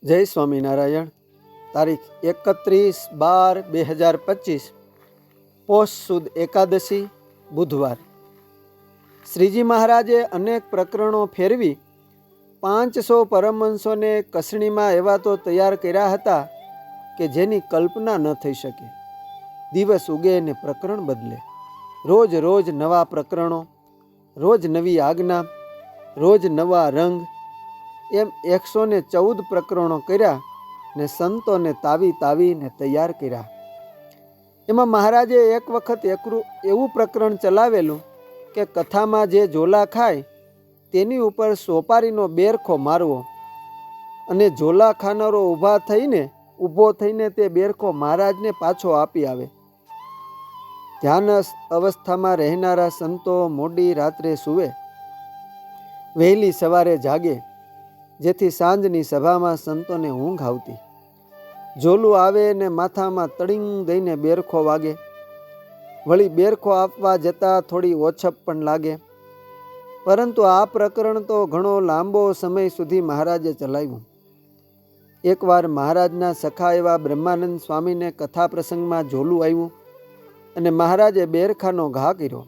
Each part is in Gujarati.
જય સ્વામિનારાયણ. તારીખ 31/12/2025 પોષ સુદ એકાદશી બુધવાર. શ્રીજી મહારાજે અનેક પ્રકરણો ફેરવી 500 પરમહંસોને કસણીમાં એવા તો તૈયાર કર્યા હતા કે જેની કલ્પના ન થઈ શકે. દિવસ ઉગે ને પ્રકરણ બદલે, રોજ રોજ નવા પ્રકરણો, રોજ નવી આજ્ઞા, રોજ નવા રંગ, એમ 114 પ્રકરણો કર્યા ને સંતોને તાવીને તૈયાર કર્યા. એમાં મહારાજે એક વખત એવું પ્રકરણ ચલાવેલું કે કથામાં જે ઝોલા ખાય તેની ઉપર સોપારીનો બેરખો મારવો અને ઝોલા ખાનારો ઊભો થઈને તે બેરખો મહારાજને પાછો આપી આવે. ધ્યાન અવસ્થામાં રહેનારા સંતો મોડી રાત્રે સૂવે, વહેલી સવારે જાગે, જેથી સાંજની સભામાં સંતોને ઊંઘ આવતી. ઝોલું આવે ને માથામાં તડીંગ દઈને બેરખો વાગે. વળી બેરખો આપવા જતાં થોડી ઓછપ પણ લાગે. પરંતુ આ પ્રકરણ તો ઘણો લાંબો સમય સુધી મહારાજે ચલાવ્યું. એકવાર મહારાજના સખા એવા બ્રહ્માનંદ સ્વામીને કથા પ્રસંગમાં ઝોલું આવ્યું અને મહારાજે બેરખાનો ઘા કર્યો.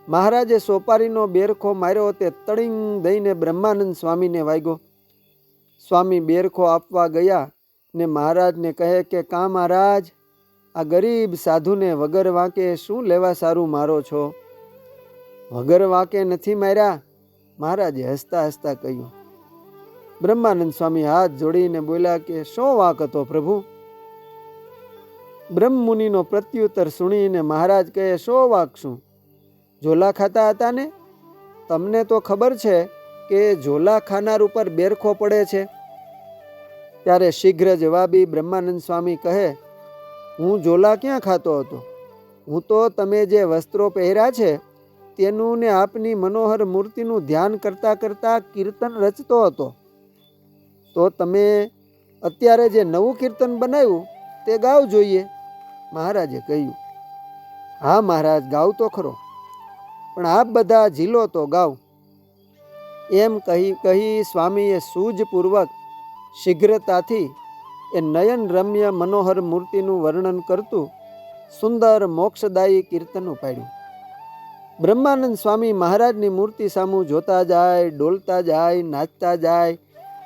મહારાજે સોપારીનો બેરખો માર્યો તે તડીંગ દઈને બ્રહ્માનંદ સ્વામીને વાગ્યો. સ્વામી બેરખો આપવા ગયા ને મહારાજને કહે કે કા મહારાજ, આ ગરીબ સાધુને વગર વાંકે શું લેવા સારું મારો છો? વગર વાંકે નથી માર્યા, મહારાજે હસતા હસતા કહ્યું. બ્રહ્માનંદ સ્વામી હાથ જોડીને બોલ્યા કે શો વાંક હતો પ્રભુ? બ્રહ્મમુનિનો પ્રત્યુત્તર સુણીને મહારાજ કહે, શો વાંક શું? ઝોલા ખાતા હતા ને? તમને તો ખબર છે કે ઝોલા ખાનાર ઉપર બેરખો પડે છે. ત્યારે શીઘ્ર જવાબી બ્રહ્માનંદ સ્વામી કહે, હું ઝોલા ક્યાં ખાતો હતો? હું તો તમે જે વસ્ત્રો પહેર્યા છે તેનું ને આપની મનોહર મૂર્તિનું ધ્યાન કરતા કરતા કીર્તન રચતો હતો. તો તમે અત્યારે જે નવું કીર્તન બનાવ્યું તે ગાવ જોઈએ, મહારાજે કહ્યું. હા મહારાજ, ગાવ તો ખરો, પણ આપ બધા ઝીલો તો ગાવ. એમ કહી સ્વામીએ સૂઝપૂર્વક શીઘ્રતાથી એ નયન રમ્ય મનોહર મૂર્તિનું વર્ણન કરતું સુંદર મોક્ષદાયી કીર્તન ઉપાડ્યું. બ્રહ્માનંદ સ્વામી મહારાજની મૂર્તિ સામું જોતા જાય, ડોલતા જાય, નાચતા જાય,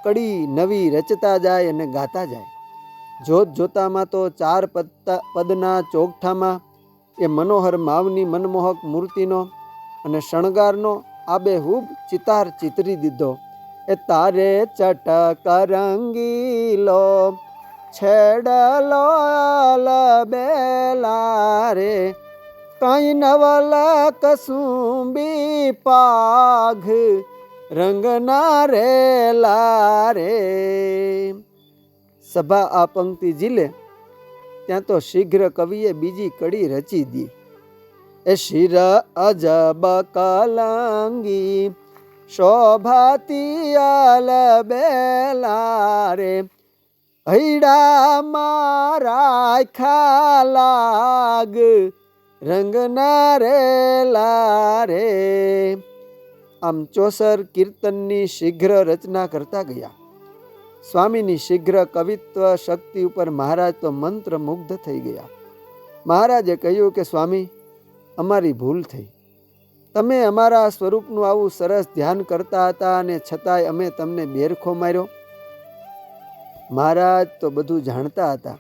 કડી નવી રચતા જાય અને ગાતા જાય. જોતામાં તો 4 પદના ચોગઠામાં એ મનોહર માવની મનમોહક મૂર્તિનો અને શણગારનો આબેહૂબ ચિતાર ચિતરી દીધો. એ તારે ચટક રંગીલો છેડલો બેલા રે, કઈ નવલ કસુંબી પાઘ રંગના રેલા રે. સભા આ પંક્તિ ઝીલે ત્યાં તો શીઘ્ર કવિએ બીજી કડી રચી દી. એ શિર અજબ કલંગી શોભાતી બેલા રે, હૈડા મારા ખાલાગ રંગના રેલા રે. આમ 64 કીર્તનની શીઘ્ર રચના કરતા ગયા. સ્વામીની શીઘ્ર કવિત્વ શક્તિ ઉપર મહારાજ તો મંત્ર મુગ્ધ થઈ ગયા. મહારાજે કહ્યું કે સ્વામી, અમારી ભૂલ થઈ. તમે અમારા સ્વરૂપનું આવું સરસ ધ્યાન કરતા હતા અને છતાંય અમે તમને બેરખો માર્યો. મહારાજ તો બધું જાણતા હતા,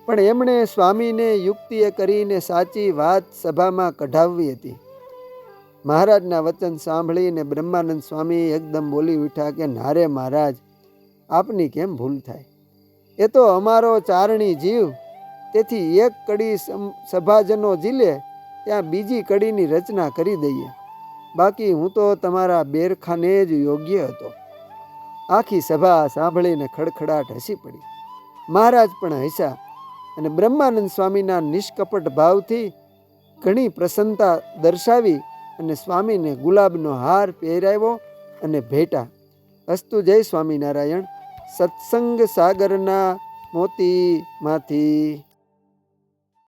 પણ એમણે સ્વામીને યુક્તિએ કરીને સાચી વાત સભામાં કઢાવવી હતી. મહારાજના વચન સાંભળીને બ્રહ્માનંદ સ્વામી એકદમ બોલી ઉઠ્યા કે નારે મહારાજ, આપની કેમ ભૂલ થાય? એ તો અમારો ચારણી જીવ, તેથી એક કડી સભાજનો ઝીલે ત્યાં બીજી કડીની રચના કરી દઈએ. બાકી હું તો તમારા બેરખાને જ યોગ્ય હતો. આખી સભા સાંભળીને ખડખડાટ હસી પડી. મહારાજ પણ હસ્યા અને બ્રહ્માનંદ સ્વામીના નિષ્કપટ ભાવથી ઘણી પ્રસન્નતા દર્શાવી અને સ્વામીને ગુલાબનો હાર પહેરાવ્યો અને ભેટા. અસ્તુ. જય સ્વામિનારાયણ. સત્સંગ સાગરના મોતીમાંથી